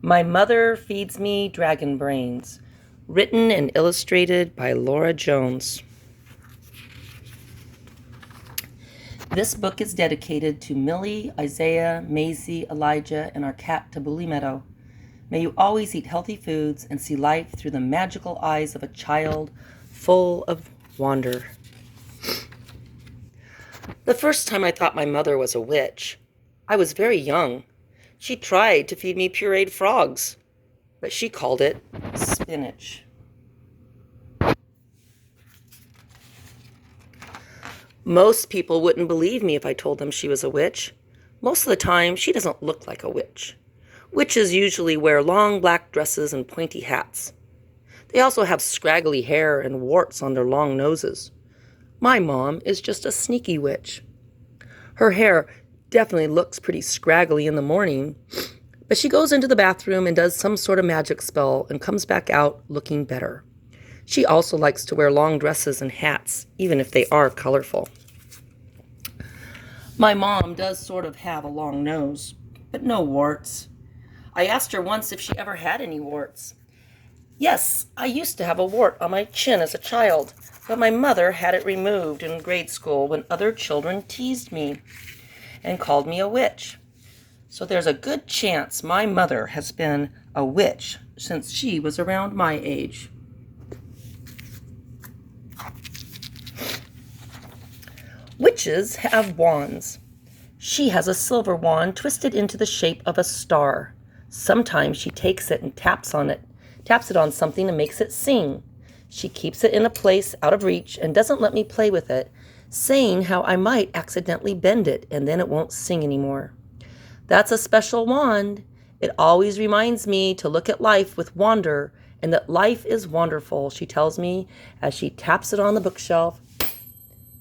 My Mother Feeds Me Dragon Brains, written and illustrated by Laura Jones. This book is dedicated to Millie, Isaiah, Maisie, Elijah, and our cat Tabuli Meadow. May you always eat healthy foods and see life through the magical eyes of a child full of wonder. The first time I thought my mother was a witch, I was very young. She tried to feed me pureed frogs, but she called it spinach. Most people wouldn't believe me if I told them she was a witch. Most of the time, she doesn't look like a witch. Witches usually wear long black dresses and pointy hats. They also have scraggly hair and warts on their long noses. My mom is just a sneaky witch. Her hair definitely looks pretty scraggly in the morning, but she goes into the bathroom and does some sort of magic spell and comes back out looking better. She also likes to wear long dresses and hats, even if they are colorful. My mom does sort of have a long nose, but no warts. I asked her once if she ever had any warts. Yes, I used to have a wart on my chin as a child, but my mother had it removed in grade school when other children teased me and called me a witch. So there's a good chance my mother has been a witch since she was around my age. Witches have wands. She has a silver wand twisted into the shape of a star. Sometimes she takes it and taps it on something and makes it sing. She keeps it in a place out of reach and doesn't let me play with it, saying how I might accidentally bend it and then it won't sing anymore. That's a special wand. It always reminds me to look at life with wonder and that life is wonderful, she tells me as she taps it on the bookshelf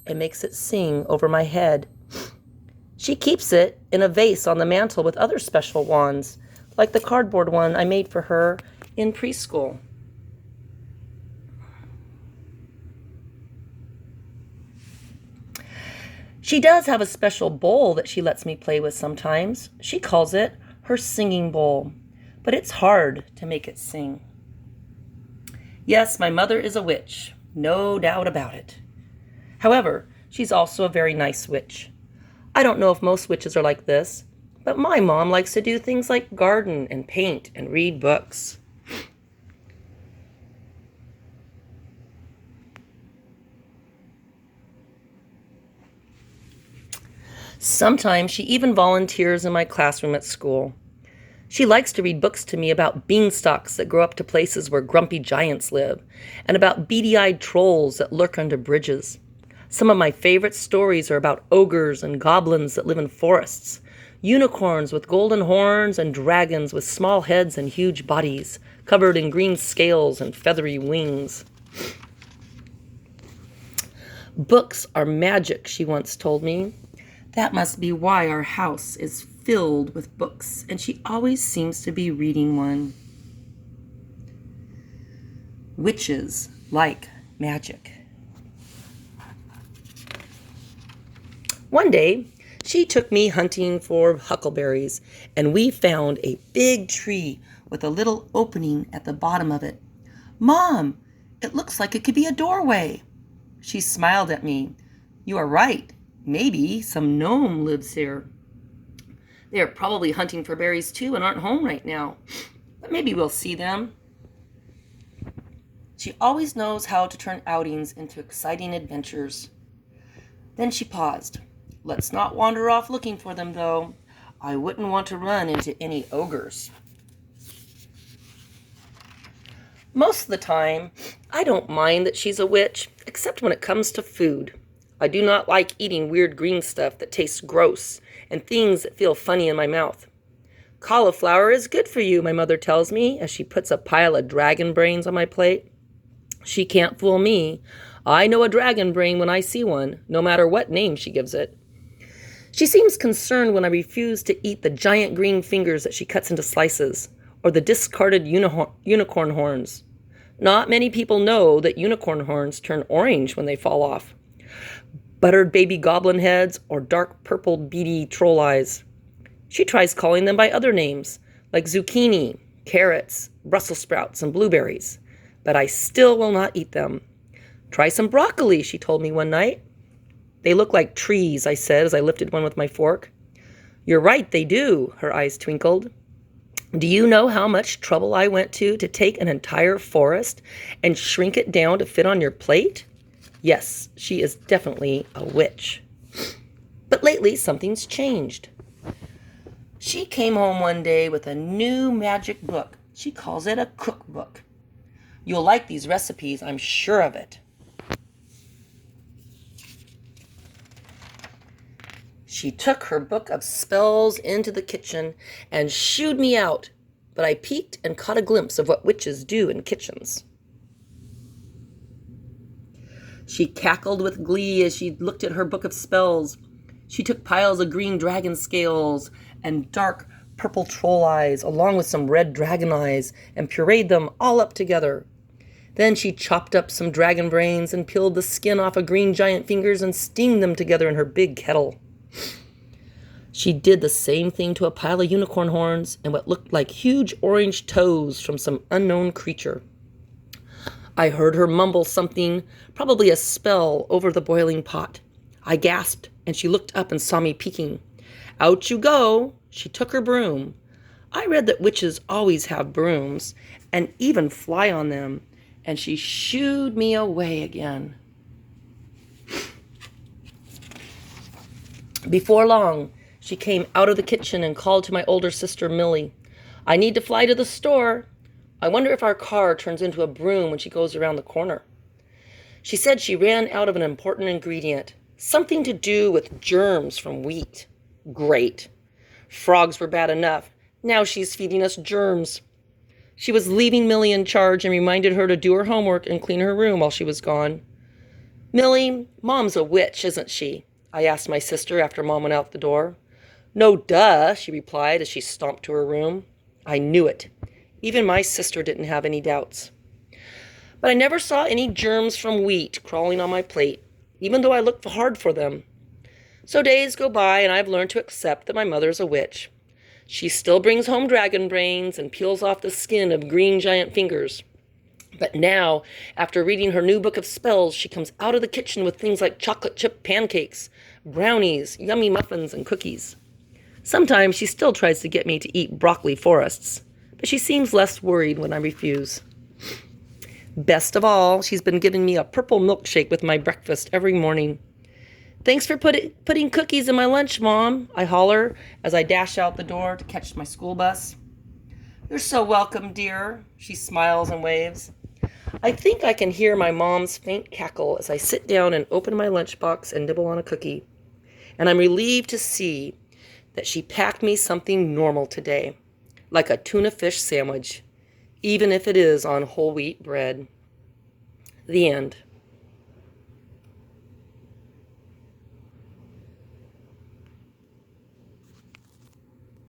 and makes it sing over my head. She keeps it in a vase on the mantle with other special wands, like the cardboard one I made for her in preschool. She does have a special bowl that she lets me play with sometimes. She calls it her singing bowl, but it's hard to make it sing. Yes, my mother is a witch, no doubt about it. However, she's also a very nice witch. I don't know if most witches are like this, but my mom likes to do things like garden and paint and read books. Sometimes she even volunteers in my classroom at school. She likes to read books to me about beanstalks that grow up to places where grumpy giants live, and about beady-eyed trolls that lurk under bridges. Some of my favorite stories are about ogres and goblins that live in forests, unicorns with golden horns, and dragons with small heads and huge bodies, covered in green scales and feathery wings. Books are magic, she once told me. That must be why our house is filled with books, and she always seems to be reading one. Witches like magic. One day, she took me hunting for huckleberries, and we found a big tree with a little opening at the bottom of it. "Mom, it looks like it could be a doorway." She smiled at me. "You are right. Maybe some gnome lives here. They are probably hunting for berries too and aren't home right now. But maybe we'll see them." She always knows how to turn outings into exciting adventures. Then she paused. "Let's not wander off looking for them, though. I wouldn't want to run into any ogres." Most of the time, I don't mind that she's a witch, except when it comes to food. I do not like eating weird green stuff that tastes gross and things that feel funny in my mouth. "Cauliflower is good for you," my mother tells me as she puts a pile of dragon brains on my plate. She can't fool me. I know a dragon brain when I see one, no matter what name she gives it. She seems concerned when I refuse to eat the giant green fingers that she cuts into slices, or the discarded unicorn horns. Not many people know that unicorn horns turn orange when they fall off. Buttered baby goblin heads, or dark purple beady troll eyes. She tries calling them by other names, like zucchini, carrots, Brussels sprouts, and blueberries, but I still will not eat them. Try some broccoli, she told me one night. They look like trees, I said as I lifted one with my fork. You're right, they do, her eyes twinkled. Do you know how much trouble I went to take an entire forest and shrink it down to fit on your plate? Yes, she is definitely a witch. But lately, something's changed. She came home one day with a new magic book. She calls it a cookbook. You'll like these recipes, I'm sure of it. She took her book of spells into the kitchen and shooed me out, but I peeked and caught a glimpse of what witches do in kitchens. She cackled with glee as she looked at her book of spells. She took piles of green dragon scales and dark purple troll eyes, along with some red dragon eyes, and pureed them all up together. Then she chopped up some dragon brains and peeled the skin off of green giant fingers and steamed them together in her big kettle. She did the same thing to a pile of unicorn horns and what looked like huge orange toes from some unknown creature. I heard her mumble something, probably a spell, over the boiling pot. I gasped, and she looked up and saw me peeking. Out you go! She took her broom. I read that witches always have brooms, and even fly on them, and she shooed me away again. Before long, she came out of the kitchen and called to my older sister, Millie. I need to fly to the store. I wonder if our car turns into a broom when she goes around the corner. She said she ran out of an important ingredient, something to do with germs from wheat. Great. Frogs were bad enough. Now she's feeding us germs. She was leaving Millie in charge and reminded her to do her homework and clean her room while she was gone. Millie, Mom's a witch, isn't she? I asked my sister after Mom went out the door. No, duh, she replied as she stomped to her room. I knew it. Even my sister didn't have any doubts. But I never saw any germs from wheat crawling on my plate, even though I looked hard for them. So days go by, and I've learned to accept that my mother's a witch. She still brings home dragon brains and peels off the skin of green giant fingers. But now, after reading her new book of spells, she comes out of the kitchen with things like chocolate chip pancakes, brownies, yummy muffins, and cookies. Sometimes she still tries to get me to eat broccoli forests, but she seems less worried when I refuse. Best of all, she's been giving me a purple milkshake with my breakfast every morning. Thanks for putting cookies in my lunch, Mom, I holler as I dash out the door to catch my school bus. You're so welcome, dear, she smiles and waves. I think I can hear my mom's faint cackle as I sit down and open my lunchbox and nibble on a cookie. And I'm relieved to see that she packed me something normal today, like a tuna fish sandwich, even if it is on whole wheat bread. The end.